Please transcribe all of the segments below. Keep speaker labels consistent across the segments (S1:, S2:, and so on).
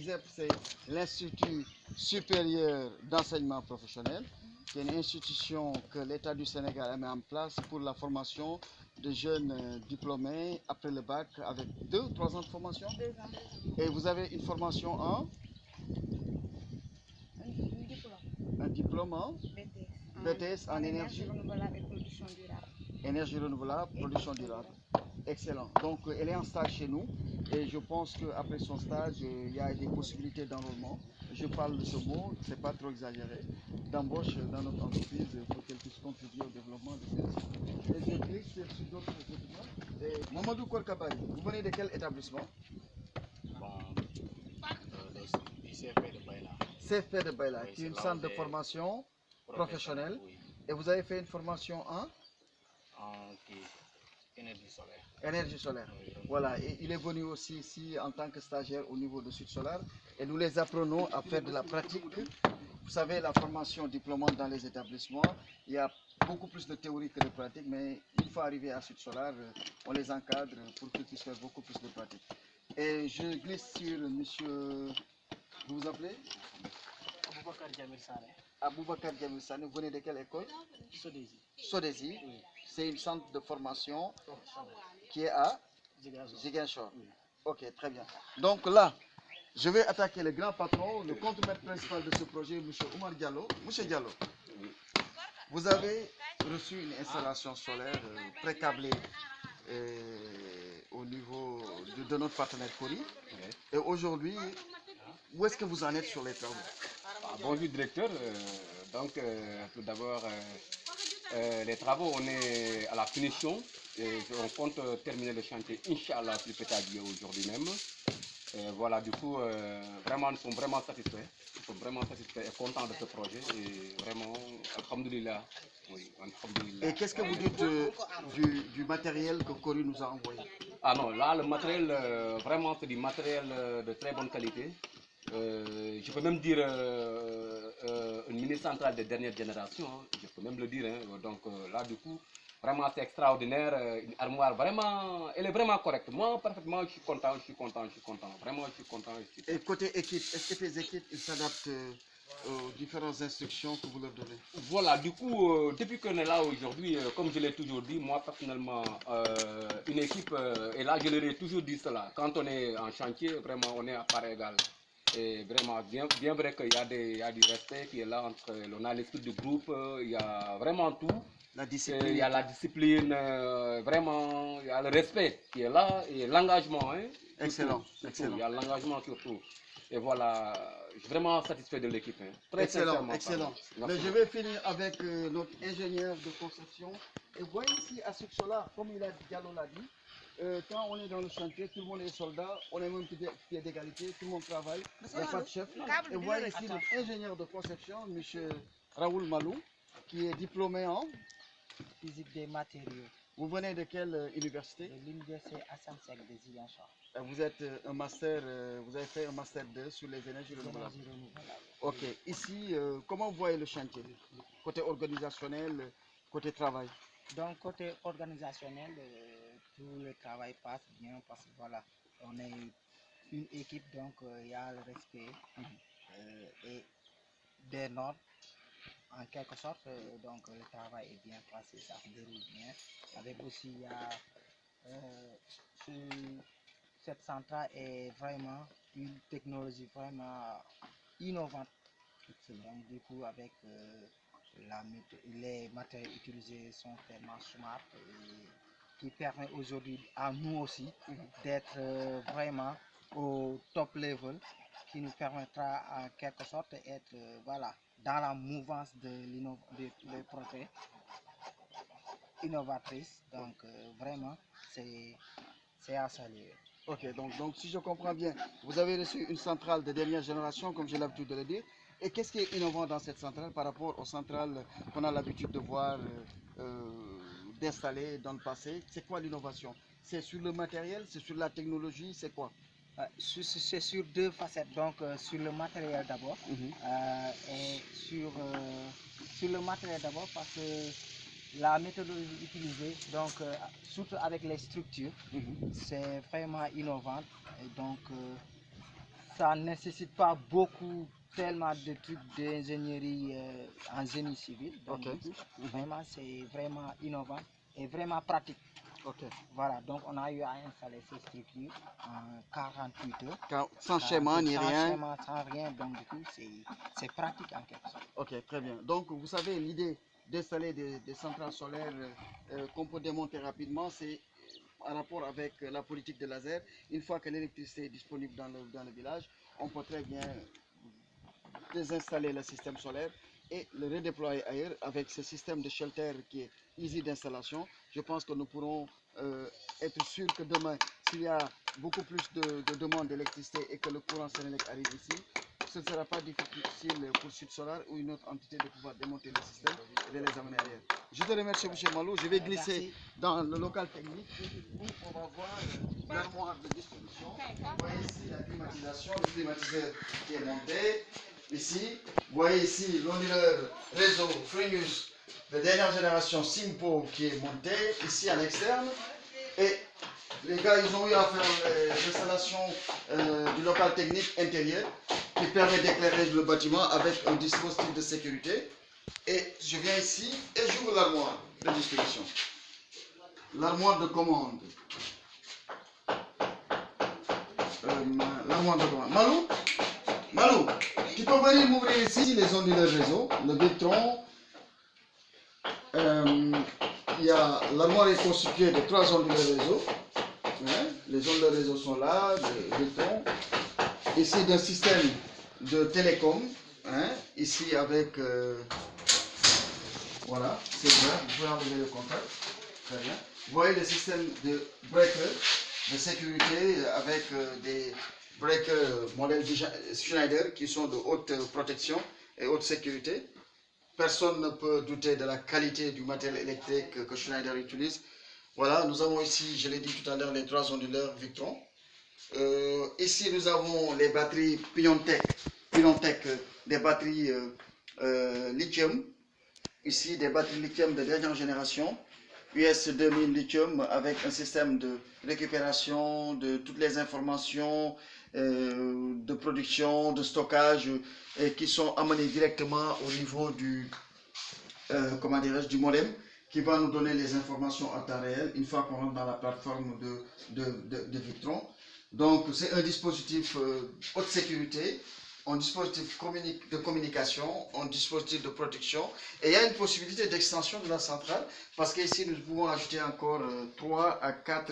S1: l'ISEP, c'est l'Institut supérieur d'enseignement professionnel, qui est une institution que l'État du Sénégal a mis en place pour la formation de jeunes diplômés après le bac avec 2 ou 3 ans de formation.
S2: 2 ans.
S1: Et vous avez une formation en
S2: Un diplôme.
S1: un diplôme en
S2: BTS.
S1: BTS en énergie
S2: renouvelable et production durable.
S1: Énergie renouvelable, production durable. Excellent. Donc, elle est en stage chez nous et je pense qu'après son stage, il y a des possibilités d'enrôlement. Je parle de ce mot, c'est pas trop exagéré, d'embauche dans notre entreprise pour qu'elle puisse contribuer au développement de celle-ci. Et je glisse sur d'autres documents. Et Mamadou Korkabari, vous venez de quel établissement?
S3: Du CFP de Baïla.
S1: CFP de Baïla,
S3: Oui,
S1: qui est une
S3: c'est là
S1: centre
S3: où
S1: de
S3: j'ai
S1: formation professionnelle.
S3: Oui.
S1: Et vous avez fait une formation en
S3: Énergie solaire.
S1: énergie solaire.
S3: Oui.
S1: Voilà, et il est venu aussi ici en tant que stagiaire au niveau de Sud Solar et nous les apprenons à faire de la pratique. Vous savez, la formation diplômante dans les établissements, il y a beaucoup plus de théorie que de pratique, mais une fois arrivé à Sud Solar, on les encadre pour qu'ils puissent faire beaucoup plus de pratique. Et je glisse sur monsieur, vous vous appelez
S3: Aboubacar Djamil Sane.
S1: Aboubacar Djamil Sane, vous venez de quelle école?
S3: Sodesi.
S1: Sodesi,
S3: Oui.
S1: c'est une centre de formation
S3: Professionnel.
S1: qui est à
S3: Ziguinchor.
S1: Ziguinchor.
S3: Oui.
S1: Ok, très bien. Donc là, je vais attaquer le grand patron, le contremaître principal de ce projet, M. Oumar Diallo. M. Diallo, vous avez reçu une installation solaire pré-câblée au niveau de notre partenaire Cori.
S3: Oui.
S1: Et aujourd'hui, où est-ce que vous en êtes sur les travaux?
S3: Bonjour directeur. Tout d'abord, les travaux, on est à la finition. Et on compte terminer le chantier, Inch'Allah, plus peut-être aujourd'hui même. Voilà, du coup, vraiment, nous sommes vraiment satisfaits. Nous sommes vraiment satisfaits et contents de ce projet. Et vraiment, alhamdoulilah. Oui, alhamdoulilah.
S1: Et qu'est-ce que vous dites du matériel que Cori nous a envoyé?
S3: Ah non, là, le matériel, vraiment, c'est du matériel de très bonne qualité. Je peux même dire une mini-centrale de dernière génération, hein. Je peux même le dire. Hein. Donc là, du coup, vraiment, c'est extraordinaire. Une armoire, vraiment, elle est vraiment correcte. Moi, parfaitement, je suis content, je suis content, je suis content. Vraiment, je suis content.
S1: Et côté équipe, est-ce que tes équipes s'adaptent aux différentes instructions que vous leur donnez?
S3: Voilà, du coup, depuis qu'on est là aujourd'hui, comme je l'ai toujours dit, moi personnellement, une équipe, et là je leur ai toujours dit cela, quand on est en chantier, vraiment on est à part égale. Et vraiment, bien vrai qu'il y a du respect qui est là entre, on a l'esprit du groupe, il y a vraiment tout.
S1: La discipline.
S3: Il y a la discipline, vraiment, il y a le respect qui est là et l'engagement. Hein,
S1: Excellent,
S3: surtout,
S1: excellent.
S3: il y a l'engagement surtout. Et voilà, je suis vraiment satisfait de l'équipe. Hein.
S1: Très excellent, excellent. Mais je vais finir avec notre ingénieur de conception. Et voyez ici à Sud Solar, comme Diallo l'a dit, quand on est dans le chantier, tout le monde est soldat, on est même pied d'égalité, tout le monde travaille, il n'y a pas de chef. Et voyez ici notre ingénieur de conception, M. Raoul Malou, qui est diplômé en
S4: physique des matériaux.
S1: Vous venez de quelle université?
S4: De l'université Assane Seck de Ziguinchor.
S1: Vous êtes un master, vous avez fait un master 2 sur les énergies renouvelables. Ok, ici, comment vous voyez le chantier? Côté organisationnel, côté travail?
S4: Donc, côté organisationnel, tout le travail passe bien parce que voilà, on est une équipe, donc il y a le respect et des normes. En quelque sorte, donc le travail est bien passé, ça se déroule bien. Avec aussi, il y a cette centrale est vraiment une technologie vraiment innovante. Donc du coup, avec les matériaux utilisés sont tellement smart et qui permet aujourd'hui à nous aussi d'être vraiment au top level, qui nous permettra en quelque sorte d'être voilà, dans la mouvance des projets innovatrices. Donc vraiment, c'est à saluer.
S1: Ok, donc si je comprends bien, vous avez reçu une centrale de dernière génération, comme j'ai l'habitude de le dire. Et qu'est-ce qui est innovant dans cette centrale par rapport aux centrales qu'on a l'habitude de voir d'installer dans le passé? C'est quoi l'innovation? C'est sur le matériel, c'est sur la technologie, c'est quoi?
S4: C'est sur deux facettes, donc sur le matériel d'abord, et sur le matériel d'abord parce que la méthodologie utilisée, donc surtout avec les structures, c'est vraiment innovant. Et donc ça ne nécessite pas beaucoup, tellement de trucs d'ingénierie en génie civil. Donc,
S1: Ok.
S4: du coup, vraiment, c'est vraiment innovant et vraiment pratique.
S1: Ok.
S4: Voilà, donc on a eu à installer ces structures en 48 heures.
S1: Sans schéma ni
S4: Sans
S1: rien.
S4: schéma, sans rien, donc du coup, c'est pratique en quelque sorte.
S1: Ok, très bien. Donc, vous savez, l'idée d'installer des centrales solaires qu'on peut démonter rapidement, c'est en rapport avec la politique de laser. Une fois que l'électricité est disponible dans le village, on peut très bien désinstaller le système solaire et le redéployer ailleurs avec ce système de shelter qui est easy d'installation. Je pense que nous pourrons être sûrs que demain, s'il y a beaucoup plus de demandes d'électricité et que le courant Sénélec arrive ici, ce ne sera pas difficile pour Sud Solar ou une autre entité de pouvoir démonter le système et de les amener ailleurs. Je te remercie, M. Malou. Je vais glisser dans le local technique où on va voir l'armoire de distribution. Vous voyez ici la climatisation, le climatiseur qui est monté. Ici, vous voyez ici l'onduleur réseau Frenius de dernière génération Simpo qui est monté ici à l'externe. Et les gars, ils ont eu à faire l'installation du local technique intérieur qui permet d'éclairer le bâtiment avec un dispositif de sécurité. Et je viens ici et j'ouvre l'armoire de distribution. L'armoire de commande. L'armoire de commande. Malou, tu peux venir m'ouvrir ici les onduleurs réseau, le Victron. L'armoire est constituée de 3 onduleurs réseau. Hein, les onduleurs réseau sont là, le Victron. Ici d'un système de télécom. Hein, ici avec... voilà, c'est bien. Vous pouvez enlever le contact. Très bien. Vous voyez le système de breaker de sécurité avec des breakers modèle Schneider qui sont de haute protection et haute sécurité. Personne ne peut douter de la qualité du matériel électrique que Schneider utilise. Voilà, nous avons ici, je l'ai dit tout à l'heure, les 3 onduleurs Victron. Ici, nous avons les batteries Piontech, des batteries lithium. Ici, des batteries lithium de dernière génération. US 2000 lithium avec un système de récupération de toutes les informations de production, de stockage et qui sont amenées directement au niveau du, du modem qui va nous donner les informations en temps réel une fois qu'on rentre dans la plateforme de Victron. Donc c'est un dispositif haute sécurité, un dispositif de communication, un dispositif de protection et il y a une possibilité d'extension de la centrale parce qu'ici nous pouvons ajouter encore 3 à 4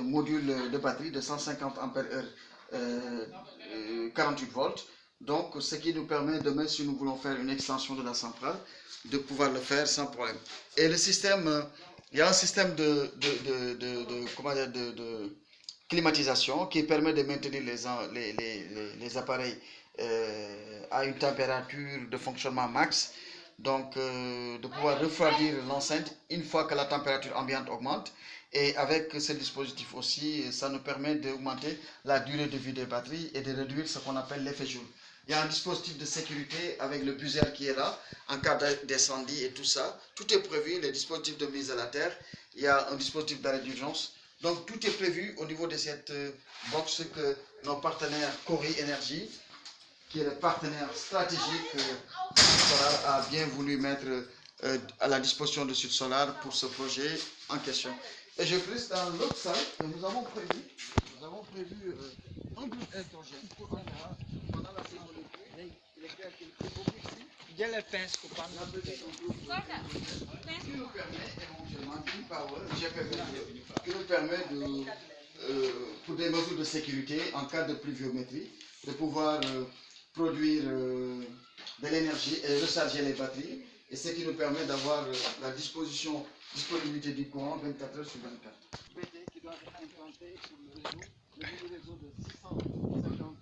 S1: modules de batterie de 150 ampères heure 48 volts. Donc ce qui nous permet demain, si nous voulons faire une extension de la centrale, de pouvoir le faire sans problème. Et le système, il y a un système de climatisation qui permet de maintenir les appareils à une température de fonctionnement max, donc de pouvoir refroidir l'enceinte une fois que la température ambiante augmente. Et avec ce dispositif aussi, ça nous permet d'augmenter la durée de vie des batteries et de réduire ce qu'on appelle l'effet Joule. Il y a un dispositif de sécurité avec le buzzer qui est là, en cas d'incendie et tout ça. Tout est prévu, les dispositifs de mise à la terre. Il y a un dispositif d'arrêt d'urgence. Donc tout est prévu au niveau de cette box que nos partenaires Cori Energy, qui est le partenaire stratégique Solar, a bien voulu mettre à la disposition de Sud Solar pour ce projet en question. Et je plus dans l'autre salle que nous avons prévu un groupe électrogène pour pendant la saison de pluie. Il est clair qu'il fait beaucoup ici.
S4: J'ai le pince coupant.
S1: Qui nous permet éventuellement une power GPV2 qui nous permet pour des mesures de sécurité en cas de pluviométrie, de pouvoir produire de l'énergie et recharger les batteries, et ce qui nous permet d'avoir la disponibilité du courant 24 heures sur 24. PT qui doit être implanté sur le réseau de 650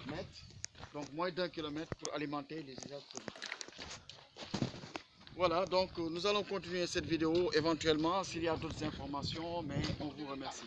S1: mètres, donc moins d'1 kilomètre pour alimenter les usages productifs. Voilà, donc nous allons continuer cette vidéo éventuellement s'il y a d'autres informations, mais on vous remercie.